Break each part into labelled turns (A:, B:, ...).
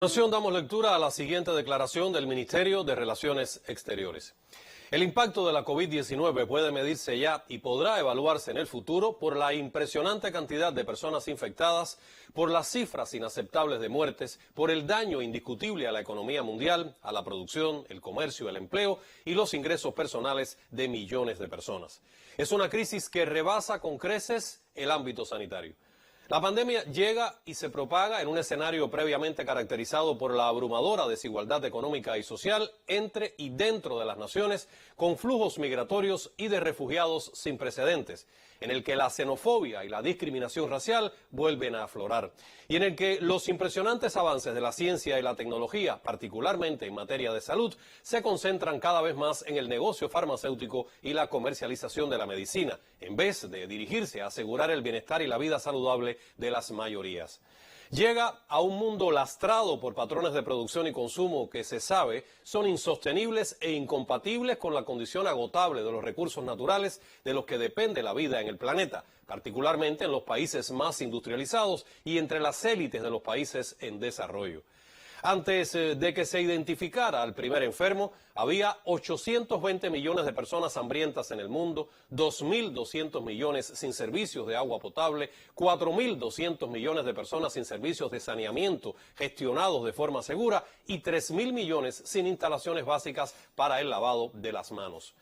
A: A continuación damos lectura a la siguiente declaración del Ministerio de Relaciones Exteriores. El impacto de la COVID-19 puede medirse ya y podrá evaluarse en el futuro por la impresionante cantidad de personas infectadas, por las cifras inaceptables de muertes, por el daño indiscutible a la economía mundial, a la producción, el comercio, el empleo y los ingresos personales de millones de personas. Es una crisis que rebasa con creces el ámbito sanitario. La pandemia llega y se propaga en un escenario previamente caracterizado por la abrumadora desigualdad económica y social entre y dentro de las naciones, con flujos migratorios y de refugiados sin precedentes, en el que la xenofobia y la discriminación racial vuelven a aflorar, y en el que los impresionantes avances de la ciencia y la tecnología, particularmente en materia de salud, se concentran cada vez más en el negocio farmacéutico y la comercialización de la medicina, en vez de dirigirse a asegurar el bienestar y la vida saludable de las mayorías. Llega a un mundo lastrado por patrones de producción y consumo que se sabe son insostenibles e incompatibles con la condición agotable de los recursos naturales de los que depende la vida en el planeta, particularmente en los países más industrializados y entre las élites de los países en desarrollo. Antes de que se identificara al primer enfermo, había 820 millones de personas hambrientas en el mundo, 2.200 millones sin servicios de agua potable, 4.200 millones de personas sin servicios de saneamiento gestionados de forma segura y 3.000 millones sin instalaciones básicas para el lavado de las manos.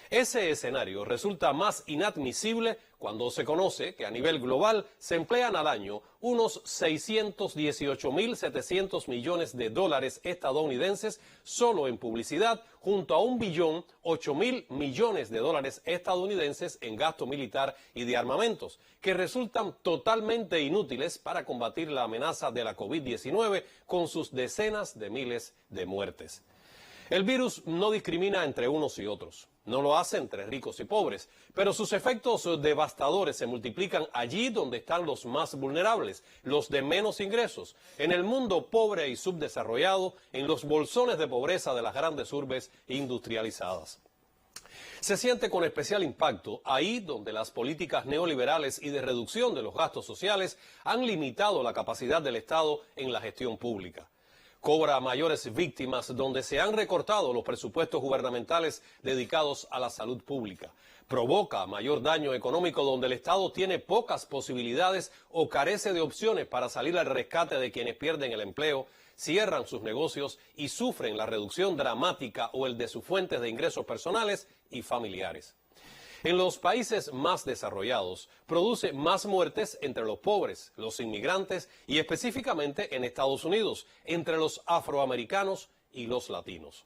A: Ese escenario resulta más inadmisible cuando se conoce que a nivel global se emplean al año unos 618.700 millones de dólares estadounidenses solo en publicidad, junto a 1.008.000 millones de dólares estadounidenses en gasto militar y de armamentos, que resultan totalmente inútiles para combatir la amenaza de la COVID-19 con sus decenas de miles de muertes. El virus no discrimina entre unos y otros. No lo hace entre ricos y pobres, pero sus efectos devastadores se multiplican allí donde están los más vulnerables, los de menos ingresos, en el mundo pobre y subdesarrollado, en los bolsones de pobreza de las grandes urbes industrializadas. Se siente con especial impacto ahí donde las políticas neoliberales y de reducción de los gastos sociales han limitado la capacidad del Estado en la gestión pública. Cobra mayores víctimas donde se han recortado los presupuestos gubernamentales dedicados a la salud pública. Provoca mayor daño económico donde el Estado tiene pocas posibilidades o carece de opciones para salir al rescate de quienes pierden el empleo, cierran sus negocios y sufren la reducción dramática o el de sus fuentes de ingresos personales y familiares. En los países más desarrollados, produce más muertes entre los pobres, los inmigrantes y específicamente en Estados Unidos, entre los afroamericanos y los latinos.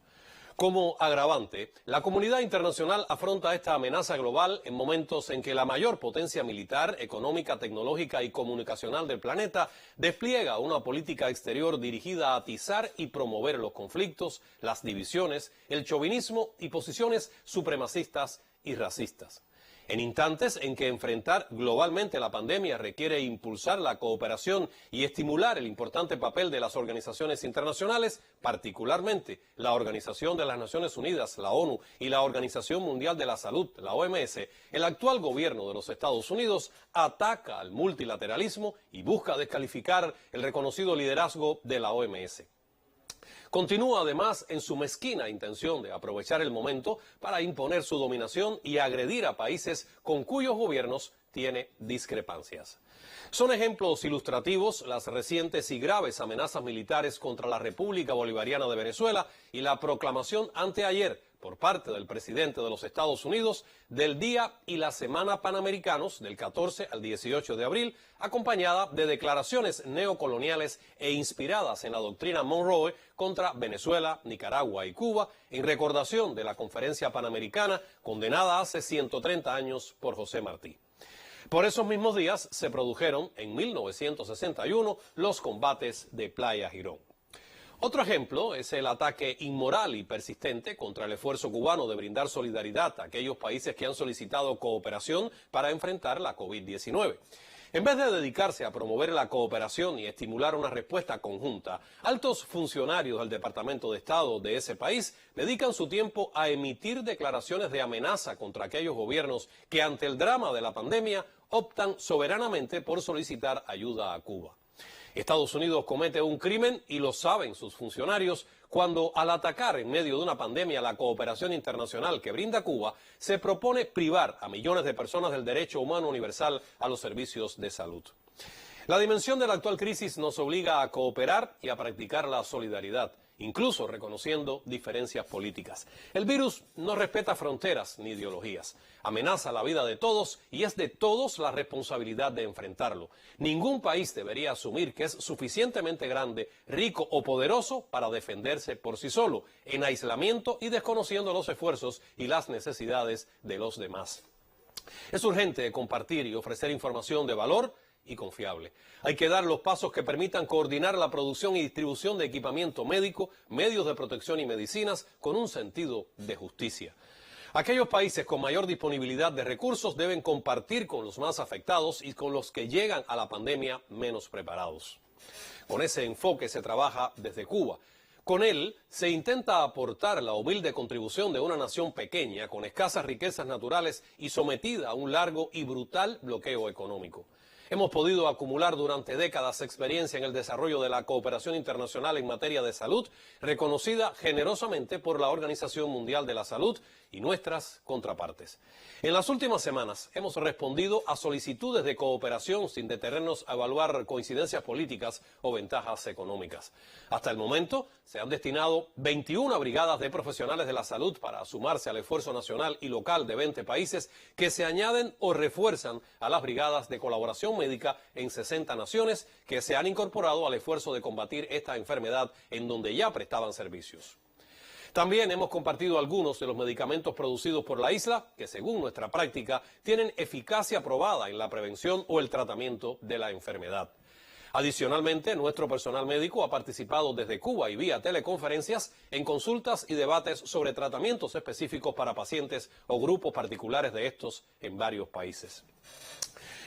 A: Como agravante, la comunidad internacional afronta esta amenaza global en momentos en que la mayor potencia militar, económica, tecnológica y comunicacional del planeta despliega una política exterior dirigida a atizar y promover los conflictos, las divisiones, el chauvinismo y posiciones supremacistas y racistas. En instantes en que enfrentar globalmente la pandemia requiere impulsar la cooperación y estimular el importante papel de las organizaciones internacionales, particularmente la Organización de las Naciones Unidas, la ONU, y la Organización Mundial de la Salud, la OMS, el actual gobierno de los Estados Unidos ataca al multilateralismo y busca descalificar el reconocido liderazgo de la OMS. Continúa además en su mezquina intención de aprovechar el momento para imponer su dominación y agredir a países con cuyos gobiernos tiene discrepancias. Son ejemplos ilustrativos las recientes y graves amenazas militares contra la República Bolivariana de Venezuela y la proclamación anteayer por parte del presidente de los Estados Unidos del Día y la Semana Panamericanos del 14 al 18 de abril, acompañada de declaraciones neocoloniales e inspiradas en la doctrina Monroe contra Venezuela, Nicaragua y Cuba, en recordación de la Conferencia Panamericana condenada hace 130 años por José Martí. Por esos mismos días se produjeron en 1961 los combates de Playa Girón. Otro ejemplo es el ataque inmoral y persistente contra el esfuerzo cubano de brindar solidaridad a aquellos países que han solicitado cooperación para enfrentar la COVID-19. En vez de dedicarse a promover la cooperación y estimular una respuesta conjunta, altos funcionarios del Departamento de Estado de ese país dedican su tiempo a emitir declaraciones de amenaza contra aquellos gobiernos que ante el drama de la pandemia optan soberanamente por solicitar ayuda a Cuba. Estados Unidos comete un crimen y lo saben sus funcionarios cuando al atacar en medio de una pandemia la cooperación internacional que brinda Cuba, se propone privar a millones de personas del derecho humano universal a los servicios de salud. La dimensión de la actual crisis nos obliga a cooperar y a practicar la solidaridad, incluso reconociendo diferencias políticas. El virus no respeta fronteras ni ideologías, amenaza la vida de todos y es de todos la responsabilidad de enfrentarlo. Ningún país debería asumir que es suficientemente grande, rico o poderoso para defenderse por sí solo, en aislamiento y desconociendo los esfuerzos y las necesidades de los demás. Es urgente compartir y ofrecer información de valor y confiable. Hay que dar los pasos que permitan coordinar la producción y distribución de equipamiento médico, medios de protección y medicinas con un sentido de justicia. Aquellos países con mayor disponibilidad de recursos deben compartir con los más afectados y con los que llegan a la pandemia menos preparados. Con ese enfoque se trabaja desde Cuba. Con él se intenta aportar la humilde contribución de una nación pequeña, con escasas riquezas naturales y sometida a un largo y brutal bloqueo económico. Hemos podido acumular durante décadas experiencia en el desarrollo de la cooperación internacional en materia de salud, reconocida generosamente por la Organización Mundial de la Salud y nuestras contrapartes. En las últimas semanas hemos respondido a solicitudes de cooperación sin detenernos a evaluar coincidencias políticas o ventajas económicas. Hasta el momento se han destinado 21 brigadas de profesionales de la salud para sumarse al esfuerzo nacional y local de 20 países que se añaden o refuerzan a las brigadas de colaboración médica en 60 naciones que se han incorporado al esfuerzo de combatir esta enfermedad en donde ya prestaban servicios. También hemos compartido algunos de los medicamentos producidos por la isla que, según nuestra práctica, tienen eficacia probada en la prevención o el tratamiento de la enfermedad. Adicionalmente, nuestro personal médico ha participado desde Cuba y vía teleconferencias en consultas y debates sobre tratamientos específicos para pacientes o grupos particulares de estos en varios países.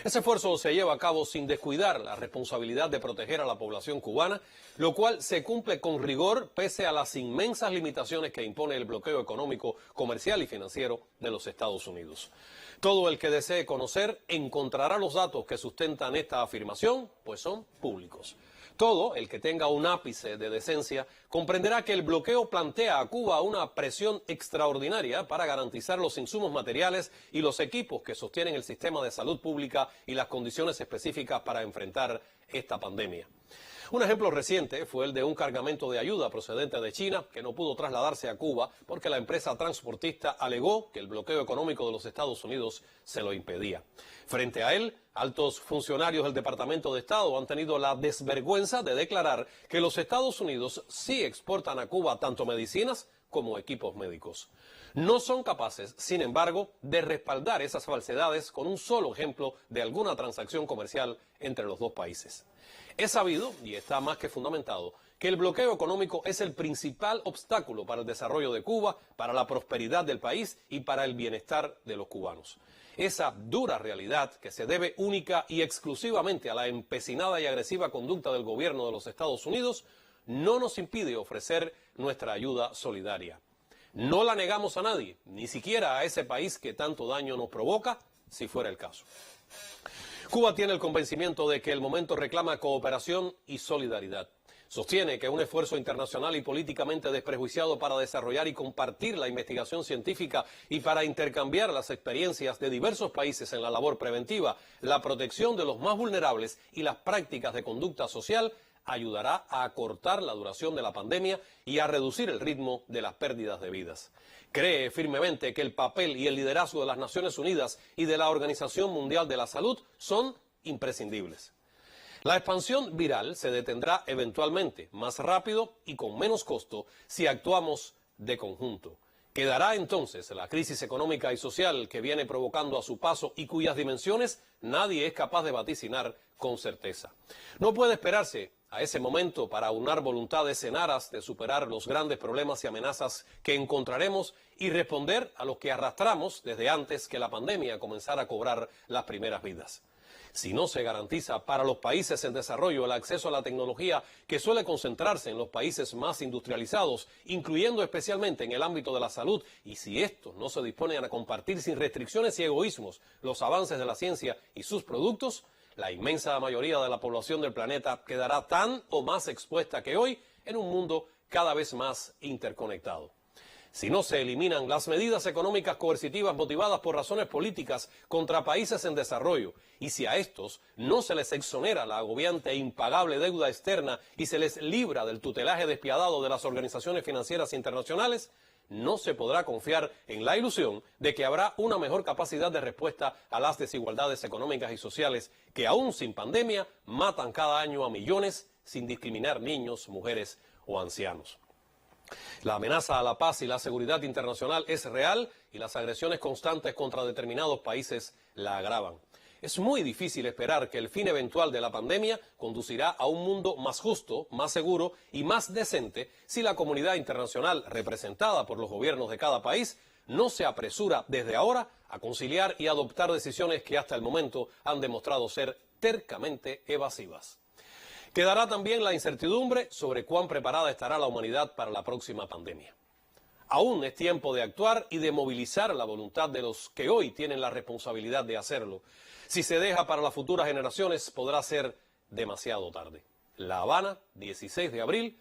A: Ese esfuerzo se lleva a cabo sin descuidar la responsabilidad de proteger a la población cubana, lo cual se cumple con rigor pese a las inmensas limitaciones que impone el bloqueo económico, comercial y financiero de los Estados Unidos. Todo el que desee conocer encontrará los datos que sustentan esta afirmación, pues son públicos. Todo el que tenga un ápice de decencia comprenderá que el bloqueo plantea a Cuba una presión extraordinaria para garantizar los insumos materiales y los equipos que sostienen el sistema de salud pública y las condiciones específicas para enfrentar esta pandemia. Un ejemplo reciente fue el de un cargamento de ayuda procedente de China que no pudo trasladarse a Cuba porque la empresa transportista alegó que el bloqueo económico de los Estados Unidos se lo impedía. Frente a él, altos funcionarios del Departamento de Estado han tenido la desvergüenza de declarar que los Estados Unidos sí exportan a Cuba tanto medicinas como equipos médicos. No son capaces, sin embargo, de respaldar esas falsedades con un solo ejemplo de alguna transacción comercial entre los dos países. Es sabido, y está más que fundamentado, que el bloqueo económico es el principal obstáculo para el desarrollo de Cuba, para la prosperidad del país y para el bienestar de los cubanos. Esa dura realidad, que se debe única y exclusivamente a la empecinada y agresiva conducta del gobierno de los Estados Unidos, no nos impide ofrecer nuestra ayuda solidaria. No la negamos a nadie, ni siquiera a ese país que tanto daño nos provoca, si fuera el caso. Cuba tiene el convencimiento de que el momento reclama cooperación y solidaridad. Sostiene que un esfuerzo internacional y políticamente desprejuiciado para desarrollar y compartir la investigación científica y para intercambiar las experiencias de diversos países en la labor preventiva, la protección de los más vulnerables y las prácticas de conducta social ayudará a acortar la duración de la pandemia y a reducir el ritmo de las pérdidas de vidas. Cree firmemente que el papel y el liderazgo de las Naciones Unidas y de la Organización Mundial de la Salud son imprescindibles. La expansión viral se detendrá eventualmente, más rápido y con menos costo, si actuamos de conjunto. Quedará entonces la crisis económica y social que viene provocando a su paso y cuyas dimensiones nadie es capaz de vaticinar con certeza. No puede esperarse a ese momento para aunar voluntades en aras de superar los grandes problemas y amenazas que encontraremos y responder a los que arrastramos desde antes que la pandemia comenzara a cobrar las primeras vidas. Si no se garantiza para los países en desarrollo el acceso a la tecnología que suele concentrarse en los países más industrializados, incluyendo especialmente en el ámbito de la salud, y si estos no se disponen a compartir sin restricciones y egoísmos los avances de la ciencia y sus productos, la inmensa mayoría de la población del planeta quedará tan o más expuesta que hoy en un mundo cada vez más interconectado. Si no se eliminan las medidas económicas coercitivas motivadas por razones políticas contra países en desarrollo, y si a estos no se les exonera la agobiante e impagable deuda externa y se les libra del tutelaje despiadado de las organizaciones financieras internacionales, no se podrá confiar en la ilusión de que habrá una mejor capacidad de respuesta a las desigualdades económicas y sociales que aún sin pandemia matan cada año a millones sin discriminar niños, mujeres o ancianos. La amenaza a la paz y la seguridad internacional es real y las agresiones constantes contra determinados países la agravan. Es muy difícil esperar que el fin eventual de la pandemia conducirá a un mundo más justo, más seguro y más decente si la comunidad internacional, representada por los gobiernos de cada país, no se apresura desde ahora a conciliar y adoptar decisiones que hasta el momento han demostrado ser tercamente evasivas. Quedará también la incertidumbre sobre cuán preparada estará la humanidad para la próxima pandemia. Aún es tiempo de actuar y de movilizar la voluntad de los que hoy tienen la responsabilidad de hacerlo. Si se deja para las futuras generaciones, podrá ser demasiado tarde. La Habana, 16 de abril